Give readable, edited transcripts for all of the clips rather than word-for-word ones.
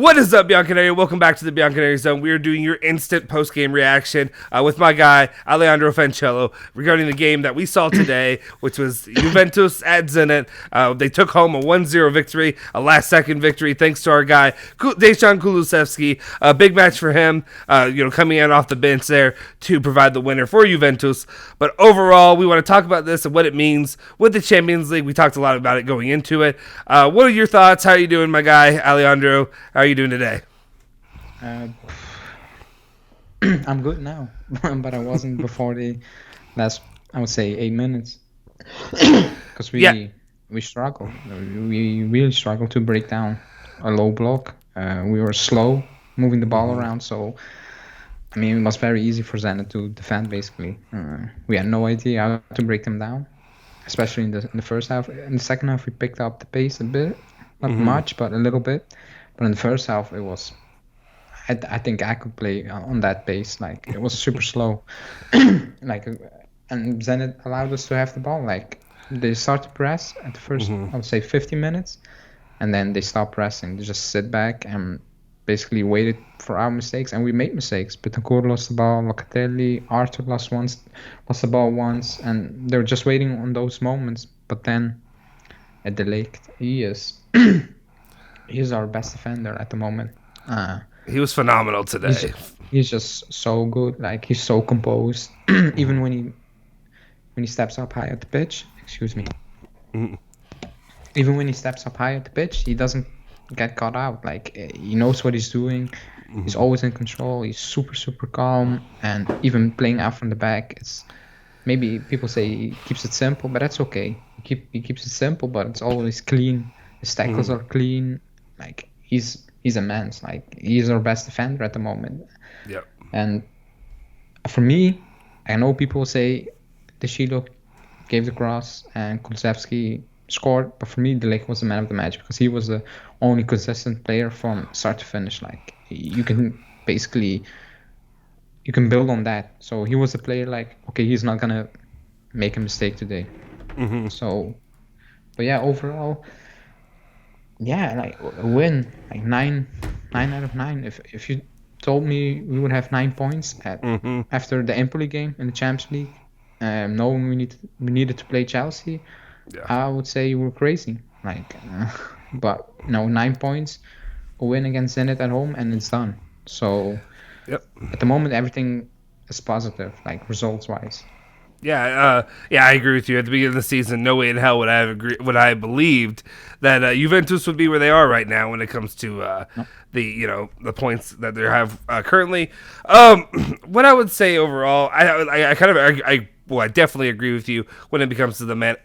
What is up, Bianconeri? Welcome back to the Bianconeri Zone. We are doing your instant post-game reaction with my guy, Aleandro regarding the game that we saw today, which was Juventus at Zenit. They took home a 1-0 victory, a last-second victory, thanks to our guy, Dejan Kulusevski. A big match for him, coming in off the bench there to provide the winner for Juventus. But overall, we want to talk about this and what it means with the Champions League. We talked a lot about it going into it. What are your thoughts? How are you doing, my guy, Aleandro? How are you doing today? I'm good now, but I wasn't before the last, I would say, 8 minutes, because we struggled. We really struggled to break down a low block. We were slow moving the ball around, so I mean it was very easy for Zenit to defend. Basically, we had no idea how to break them down, especially in the first half. In the second half, we picked up the pace a bit, not much, but a little bit. But in the first half, it was, I think I could play on that pace. Like, it was super slow. And Zenit allowed us to have the ball. Like, they started to press at the first, I would say, 50 minutes. And then they stopped pressing. They just sit back and basically waited for our mistakes. And we made mistakes. Bianconeri lost the ball. Locatelli, Arthur lost the ball once. And they were just waiting on those moments. But then, at the late, he's our best defender at the moment. He was phenomenal today. He's just so good. Like, he's so composed. Even when he steps up high at the pitch. Excuse me. Even when he steps up high at the pitch, he doesn't get caught out. Like, he knows what he's doing. He's always in control. He's super, super calm. And even playing out from the back, it's maybe people say he keeps it simple, but that's okay. He keeps it simple, but it's always clean. His tackles are clean. Like, he's immense. Like, he's our best defender at the moment. Yep. And for me, I know people say De Chilo gave the cross and Kulusevski scored, but for me, De Ligt was the man of the match because he was the only consistent player from start to finish. Like, you can build on that. So he was a player like, okay, he's not gonna make a mistake today. So, but yeah, overall. Yeah, like a win, like 9 out of 9. If you told me we would have 9 points after the Empoli game in the Champions League, knowing we needed to play Chelsea, I would say you were crazy. Like, but no, 9 points, a win against Zenit at home, and it's done. So, at the moment everything is positive, like results wise. Yeah, I agree with you. At the beginning of the season, no way in hell would I believed that Juventus would be where they are right now when it comes to the points that they have currently. What I would say overall, I definitely agree with you when it comes to the man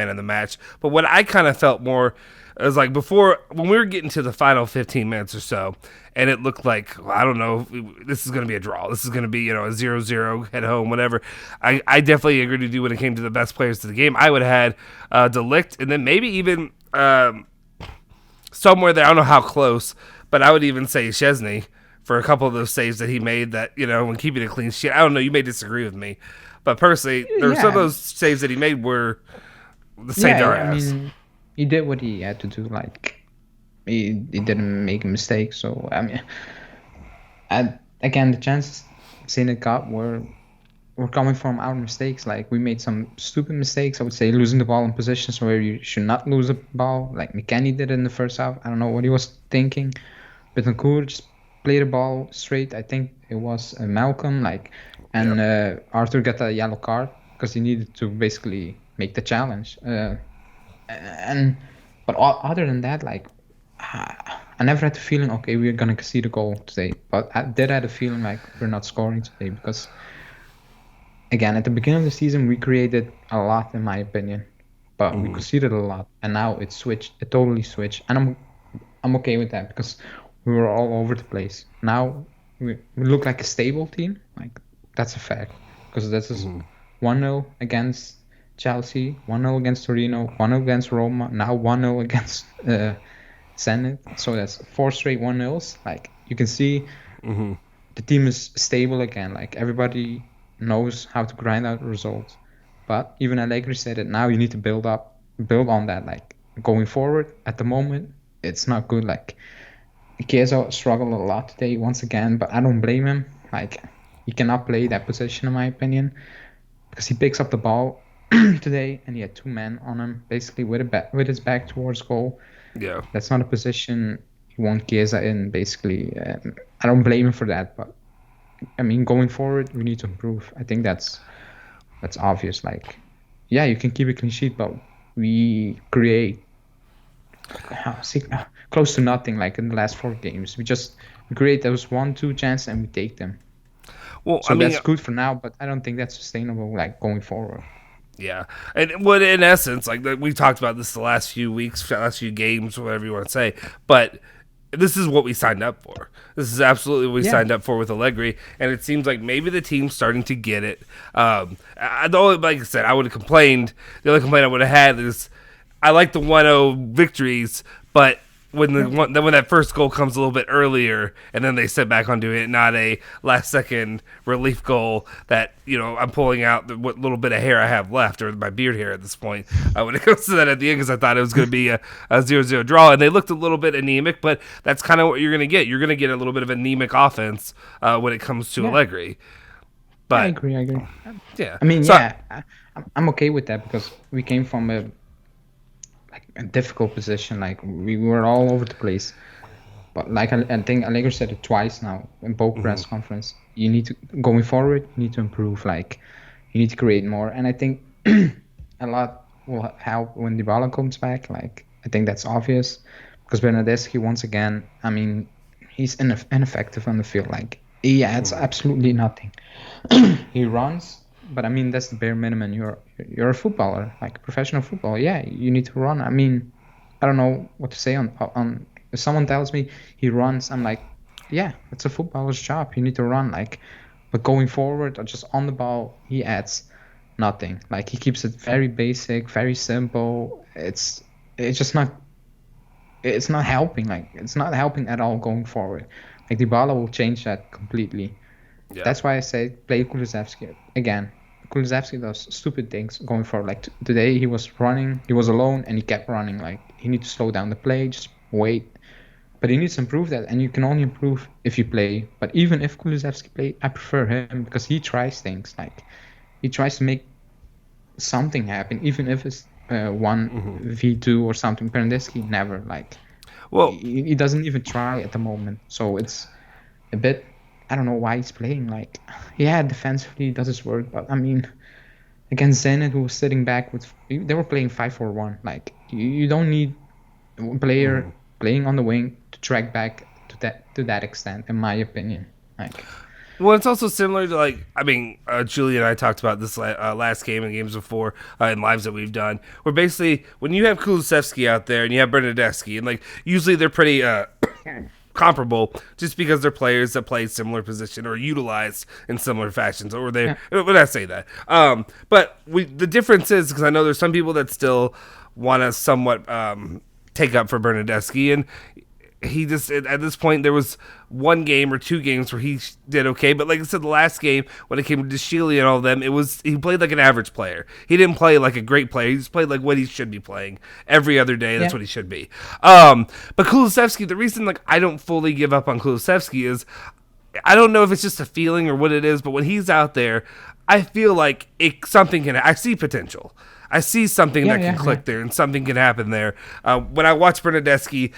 in the match. But what I kind of felt more is like before when we were getting to the final 15 minutes or so, and it looked like, I don't know, this is going to be a draw. This is going to be, a 0-0, head home, whatever. I definitely agree with you when it came to the best players to the game. I would have had De Ligt, and then maybe even somewhere there, I don't know how close, but I would even say Szczesny for a couple of those saves that he made that, when keeping a clean sheet. I don't know, you may disagree with me, but personally, some of those saves that he made were the saved our ass. I mean, he did what he had to do. Like, he didn't make a mistake. So I mean, again, the chances Zenit got were coming from our mistakes. Like, we made some stupid mistakes. I would say losing the ball in positions where you should not lose the ball. Like McKennie did in the first half. I don't know what he was thinking. Bianconeri just played the ball straight. I think it was Malcolm. And Arthur got a yellow card because he needed to basically make the challenge. But other than that, like, I never had the feeling, okay, we're gonna concede a goal today. But I did have the feeling like we're not scoring today because, again, at the beginning of the season we created a lot, in my opinion, but we conceded a lot, and now it switched. It totally switched, and I'm okay with that because we were all over the place. Now we look like a stable team. Like, that's a fact because this is 1-0 against Chelsea, 1-0 against Torino, 1-0 against Roma, now 1-0 against Zenit. So that's 4 straight 1-0s. Like, you can see the team is stable again. Like, everybody knows how to grind out results. But even Allegri said it, now you need to build on that. Like, going forward, at the moment, it's not good. Like, Chiesa struggled a lot today once again, but I don't blame him. Like, he cannot play that position in my opinion because he picks up the ball today and he had two men on him basically with his back towards goal. Yeah. That's not a position you want Chiesa in basically. I don't blame him for that, but I mean going forward we need to improve. I think that's obvious. Like, yeah, you can keep a clean sheet, but we create close to nothing. Like in the last 4 games, we create those 1-2 chances and we take them. Well, So that's good for now, but I don't think that's sustainable. Like going forward. Yeah, and what in essence, like we talked about this the last few weeks, last few games, whatever you want to say, but this is what we signed up for. This is absolutely what we signed up for with Allegri, and it seems like maybe the team's starting to get it. Like I said, I would have complained. The only complaint I would have had is I like the 1-0 victories, but when when that first goal comes a little bit earlier, and then they sit back on doing it, not a last second relief goal that I'm pulling out what little bit of hair I have left, or my beard hair at this point. When it comes to that at the end, because I thought it was going to be a 0-0 draw, and they looked a little bit anemic, but that's kind of what you're going to get. You're going to get a little bit of anemic offense when it comes to Allegri. But I agree. Yeah, I mean, I'm okay with that because we came from a difficult position. Like we were all over the place. But like I think Allegri said it twice now in both press conference. You need to going forward. You need to improve. Like you need to create more. And I think a lot will help when Dybala comes back. Like I think that's obvious because Bernardeschi once again. I mean, he's ineffective on the field. Like he adds absolutely nothing. He runs. But I mean, that's the bare minimum. You're a footballer, like professional football. Yeah, you need to run. I mean, I don't know what to say on. If someone tells me he runs, I'm like, yeah, it's a footballer's job. You need to run. Like, but going forward or just on the ball, he adds nothing. Like he keeps it very basic, very simple. It's just not. It's not helping. Like it's not helping at all going forward. Like Dybala will change that completely. Yeah. That's why I say play Kulusevski again. Kulusevski does stupid things going forward. Like today, he was running, he was alone, and he kept running. Like he needs to slow down the play, just wait. But he needs to improve that, and you can only improve if you play. But even if Kulusevski play, I prefer him because he tries things. Like he tries to make something happen, even if it's 1v2 or something. Bernardeschi never. Like he doesn't even try at the moment. So it's a bit. I don't know why he's playing. Like, yeah, defensively he does his work, but I mean, against Zenit, who was sitting back they were playing 5-4-1. Like, you don't need a player playing on the wing to track back to that extent, in my opinion. Like, well, it's also similar to Julie and I talked about this last game and games before in lives that we've done. Where basically, when you have Kulusevski out there and you have Bernardeschi, and like usually they're pretty. Comparable just because they're players that play similar position or utilized in similar fashions, or when I say that. But the difference is because I know there's some people that still want to somewhat take up for Bernardeschi, and he just at this point there was 1 game or 2 games where he did okay, but like I said, the last game when it came to Shili and all of them, he played like an average player. He didn't play like a great player. He just played like what he should be playing every other day. That's what he should be. But Kulusevski, the reason like I don't fully give up on Kulusevski is I don't know if it's just a feeling or what it is, but when he's out there, I feel like I see potential. I see something that can click there and something can happen there. When I watch Bernardeschi,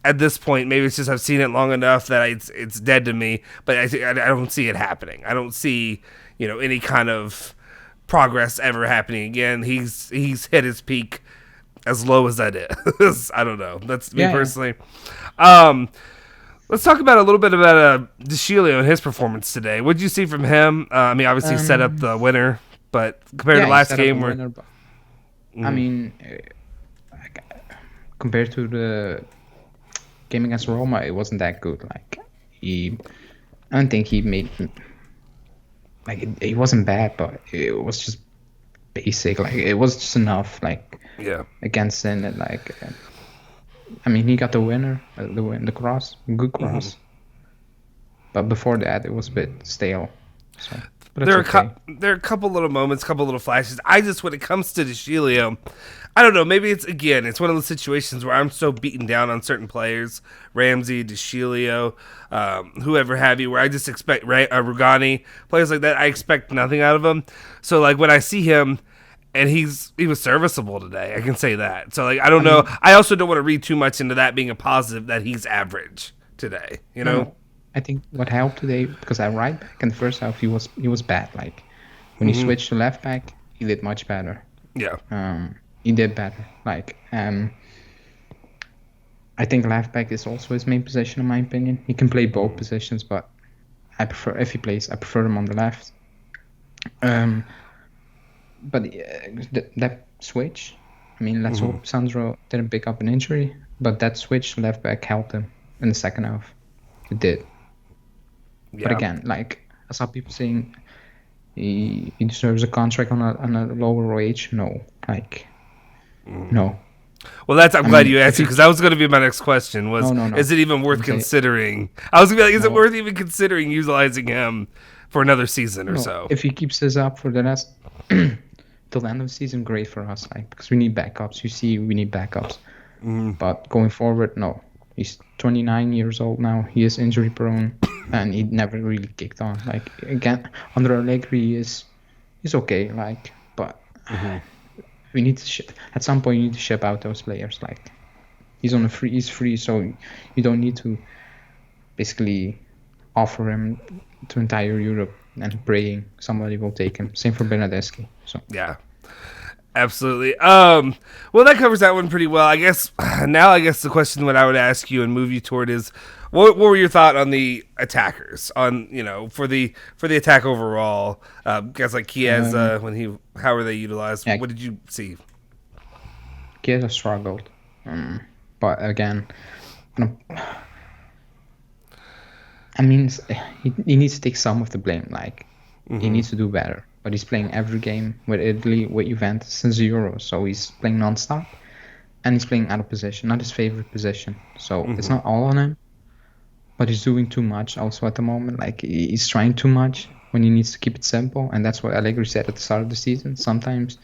at this point, maybe it's just I've seen it long enough that it's dead to me, but I don't see it happening. I don't see any kind of progress ever happening again. He's hit his peak as low as that is. I don't know. That's me personally. Let's talk about a little bit about De Sciglio and his performance today. What did you see from him? I mean, obviously set up the winner, but compared to last game, I mean, compared to the game against Roma, it wasn't that good. Like I don't think he made it wasn't bad, but it was just basic. Like it was just enough. Like against Zenit, like I mean, he got the winner, the cross, good cross. But before that, it was a bit stale. So. But it's okay. There are a couple little moments, couple little flashes. When it comes to DeShilio, I don't know. Maybe it's one of those situations where I'm so beaten down on certain players, Ramsey, DeShilio, whoever have you, where I just expect Rugani, players like that. I expect nothing out of them. So like when I see him, and he was serviceable today, I can say that. So like I don't know. I also don't want to read too much into that being a positive that he's average today. You know. No, I think what helped today, because at right back in the first half he was bad. Like when he switched to left back, he did much better. Yeah. He did better. Like I think left back is also his main position in my opinion. He can play both positions, but I prefer him on the left. But that switch, I mean, let's hope Sandro didn't pick up an injury, but that switch left back helped him in the second half. It did. Yeah. But again, like I saw people saying he deserves a contract on a lower wage. No, like no. Well, I'm glad you asked because that was going to be my next question. No. Is it even worth considering? I was going to be like, is it worth even considering utilizing him for another season or so? If he keeps this up for the rest till the end of the season, great for us. Like because we need backups. You see, we need backups. But going forward, no. He's 29 years old now. He is injury prone, and he never really kicked on. Like again, under Allegri, he's okay. Like, but we need to at some point you need to ship out those players. Like, he's free, so you don't need to basically offer him to entire Europe and praying somebody will take him. Same for Bernardeschi. So yeah. Absolutely. Well, that covers that one pretty well. I guess the question that I would ask you and move you toward is, what were your thoughts on the attackers? On for the attack overall, guys like Chiesa how were they utilized? Yeah, what did you see? Chiesa struggled, but again, I mean, he needs to take some of the blame. Like he needs to do better. But he's playing every game with Italy, with Juventus since the Euro. So he's playing non-stop. And he's playing out of position, not his favorite position. So it's not all on him. But he's doing too much also at the moment. Like, he's trying too much when he needs to keep it simple. And that's what Allegri said at the start of the season. Sometimes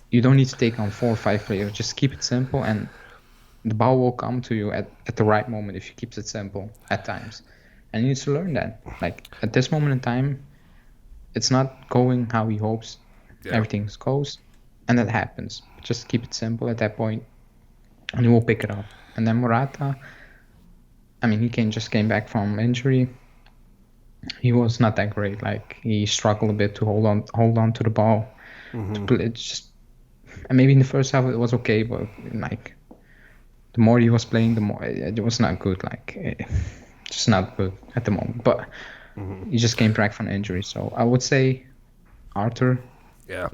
you don't need to take on 4 or 5 players. Just keep it simple. And the ball will come to you at the right moment if you keep it simple at times. And he needs to learn that. Like, at this moment in time, it's not going how he hopes. Yeah. Everything goes, and that happens. Just keep it simple at that point, and he will pick it up. And then Morata, I mean, he just came back from injury. He was not that great. Like he struggled a bit to hold on to the ball. To play, and maybe in the first half it was okay, but like the more he was playing, the more it was not good. Like just not good at the moment, but. He just came back from injury, so I would say Arthur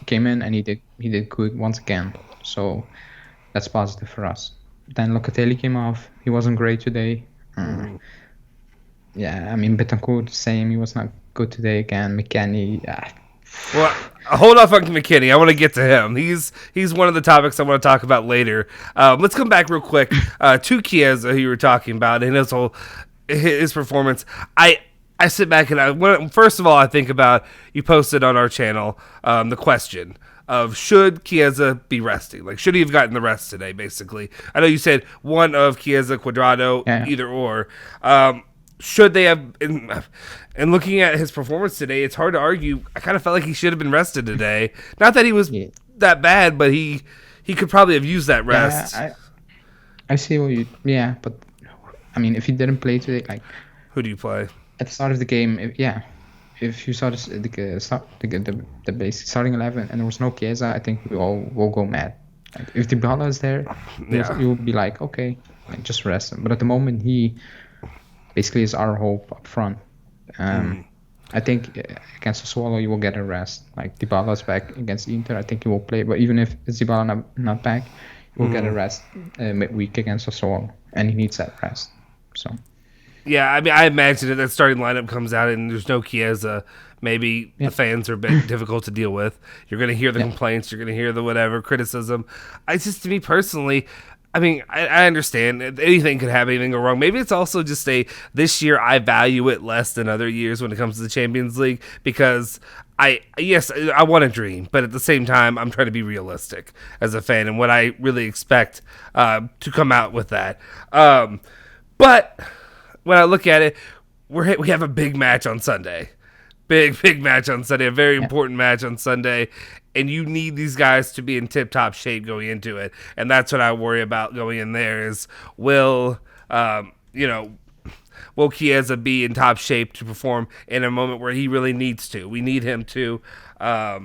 came in and he did good once again. So that's positive for us. Then Locatelli came off. He wasn't great today. Yeah, I mean Bianconeri the same. He was not good today again. McKennie. Well, hold off on McKennie. I want to get to him. He's one of the topics I want to talk about later. Let's come back real quick to Chiesa, who you were talking about, and his performance. I sit back and first of all, I think about, you posted on our channel the question of should Chiesa be resting? Like, should he have gotten the rest today, basically? I know you said one of Chiesa, Cuadrado, either or. Should they have, and looking at his performance today, it's hard to argue. I kind of felt like he should have been rested today. Not that he was that bad, but he could probably have used that rest. Yeah, I see what you, but I mean, if he didn't play today, like. Who do you play? At the start of the game, if you saw the basic starting 11 and there was no Chiesa, I think we all will go mad. Like, if Dybala is there, you'll be like, okay, like, just rest him. But at the moment, he basically is our hope up front. I think against Sassuolo, you will get a rest. Like Dybala's back against Inter, I think he will play. But even if Dybala not back, he will get a rest midweek against Sassuolo, and he needs that rest. So. Yeah, I mean, I imagine if that starting lineup comes out and there's no Chiesa, maybe the fans are a bit difficult to deal with. You're going to hear the complaints. You're going to hear the whatever criticism. To me personally, I mean, I understand anything could happen, anything go wrong. Maybe it's also just this year I value it less than other years when it comes to the Champions League because I want to dream, but at the same time I'm trying to be realistic as a fan and what I really expect to come out with that. But when I look at it, we have a big match on Sunday. Big match on Sunday, a very important match on Sunday, and you need these guys to be in tip-top shape going into it, and that's what I worry about going in there is will Chiesa be in top shape to perform in a moment where he really needs to? We need him to. I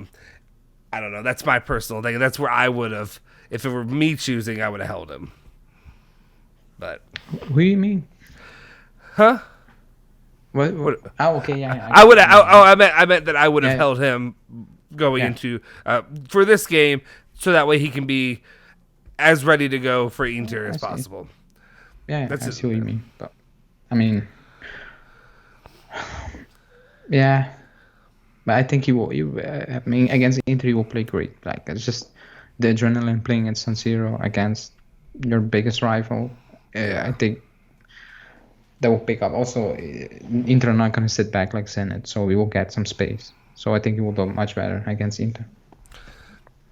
don't know. That's my personal thing. That's where I would have, if it were me choosing, I would have held him. But who do you mean? Huh? What? Oh, okay, yeah. I would. I meant that I would have held him going into for this game, so that way he can be as ready to go for Inter as possible. Yeah, I see what you mean. But I mean, yeah, but I think he will. I mean, against Inter, he will play great. Like it's just the adrenaline playing at San Siro against your biggest rival. I think that will pick up. Also, Inter are not going to sit back like Zenit, so we will get some space. So I think he will do much better against Inter.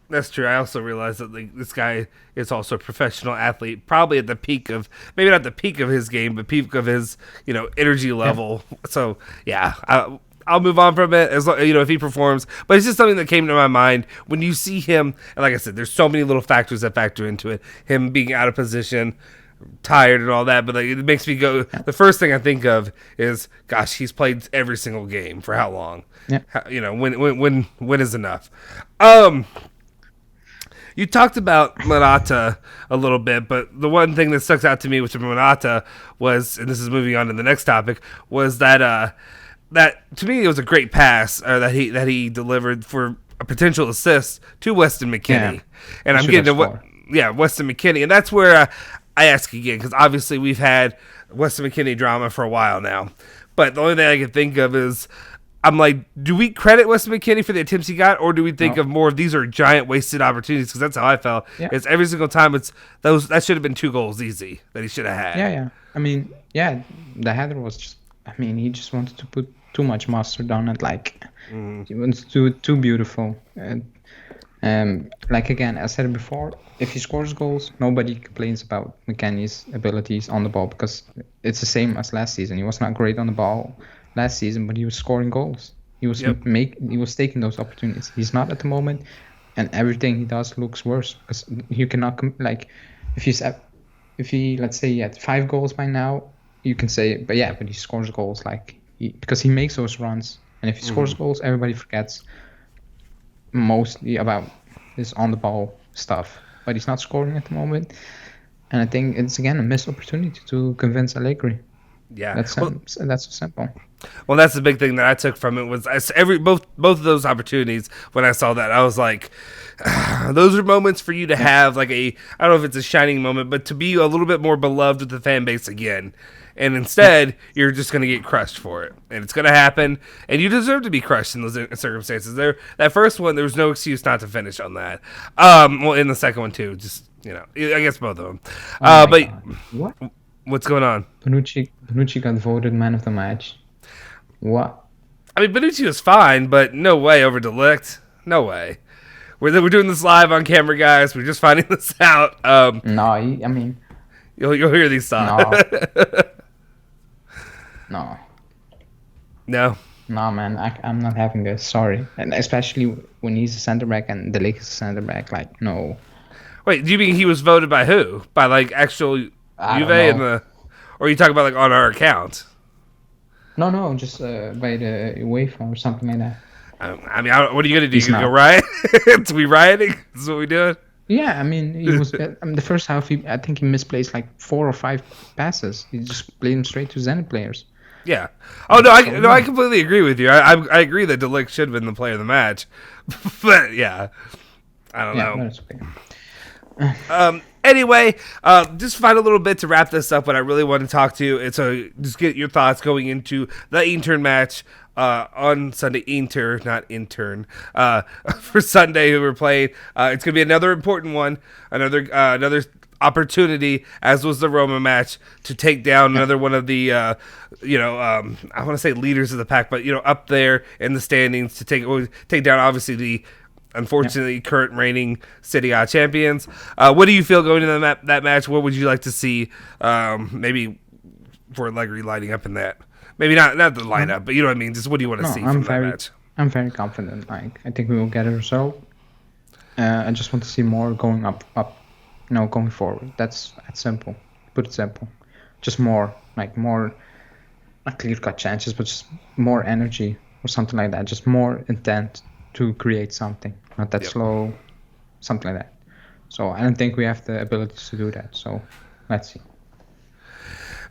That's true. I also realize that this guy is also a professional athlete, probably at the peak of, maybe not the peak of his game, but peak of his energy level. Yeah. So yeah, I'll move on from it as if he performs. But it's just something that came to my mind when you see him. And like I said, there's so many little factors that factor into it. Him being out of position, tired and all that, but it makes me go, the first thing I think of is, gosh, he's played every single game for how long? When is enough? You talked about Morata a little bit, but the one thing that stuck out to me with Morata was, and this is moving on to the next topic, was that that to me it was a great pass that he delivered for a potential assist to Weston McKennie, and I'm getting to Weston McKennie, and that's where I ask again, because obviously we've had Weston McKennie drama for a while now, but the only thing I can think of is, I'm like, do we credit Weston McKennie for the attempts he got, or do we think of more of these are giant wasted opportunities? Because that's how I felt. Yeah. It's every single time that should have been 2 goals easy that he should have had. Yeah. I mean, the header was just, he just wanted to put too much mustard on it. Like, he wants to do it too beautiful. And like again, I said it before, if he scores goals, nobody complains about McKennie's abilities on the ball because it's the same as last season. He was not great on the ball last season, but he was scoring goals. He was he was taking those opportunities. He's not at the moment, and everything he does looks worse because you cannot if he let's say he had 5 goals by now, you can say, but he scores goals because he makes those runs, and if he scores goals, everybody forgets mostly about his on the ball stuff. But he's not scoring at the moment, and I think it's again a missed opportunity to convince Allegri. Yeah, that's so simple. Well, that's the big thing that I took from it was both of those opportunities. When I saw that, I was like, those are moments for you to have I don't know if it's a shining moment, but to be a little bit more beloved with the fan base again. And instead, you're just going to get crushed for it, and it's going to happen. And you deserve to be crushed in those circumstances. That first one, there was no excuse not to finish on that. Well, in the second one too, just I guess both of them. But what? What's going on? Bonucci got voted man of the match. What? I mean, Bonucci was fine, but no way over De Ligt. No way. We're doing this live on camera, guys. We're just finding this out. You'll hear these songs. No. No. No, man. I'm not having this. Sorry. And especially when he's a center back and De Ligt is a center back. Like, no. Wait, do you mean he was voted by who? By actual Juve or are you talking about on our account? No, just by the UEFA or something like that. I mean, what are you gonna do? You gonna go riot? To be rioting? This is what we doing? Yeah, I mean, he was. The first half, I think he misplaced 4 or 5 passes. He just played them straight to Zenit players. Yeah. Oh no, I completely agree with you. I agree that De Ligt should have been the player of the match, but yeah, I don't know. That's okay. Anyway, just find a little bit to wrap this up. What I really want to talk to you, just get your thoughts going into the intern match on Sunday. For Sunday who we're playing. It's gonna be another important one. Another opportunity, as was the Roma match, to take down another one of the, I want to say leaders of the pack, but up there in the standings to take down obviously the unfortunately current reigning Serie A champions. What do you feel going into that match? What would you like to see? Maybe for Allegri lighting up in that. Maybe not the lineup, but you know what I mean. Just what do you want to see from that match? I'm very confident. I think we will get a result. I just want to see more going up, going forward. That's simple. Put it simple. Just more, not clear-cut chances, but just more energy or something like that. Just more intent to create something. Not that slow, something like that. So I don't think we have the ability to do that. So let's see.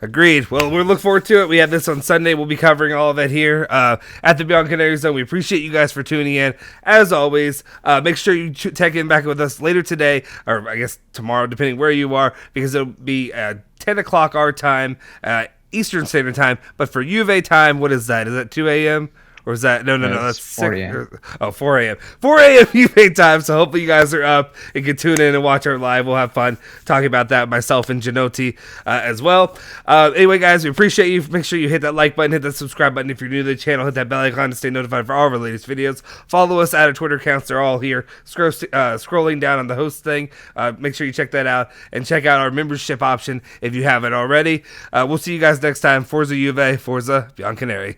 Agreed. Well, we'll look forward to it. We have this on Sunday. We'll be covering all of it here at the Bianconeri Zone. We appreciate you guys for tuning in. As always, make sure you check in back with us later today, or I guess tomorrow, depending where you are, because it'll be 10 o'clock our time, Eastern Standard Time. But for Juve time, what is that? Is that 2 a.m.? Or is that no? That's 4 a.m. 4 a.m. 4 a.m. UK time. So hopefully you guys are up and can tune in and watch our live. We'll have fun talking about that, myself and Genotti as well. Anyway, guys, we appreciate you. Make sure you hit that like button, hit that subscribe button if you're new to the channel. Hit that bell icon to stay notified for all of our latest videos. Follow us at our Twitter accounts. They're all here. Scrolling down on the host thing. Make sure you check that out and check out our membership option if you haven't already. We'll see you guys next time. Forza Juve, Forza Bianconeri.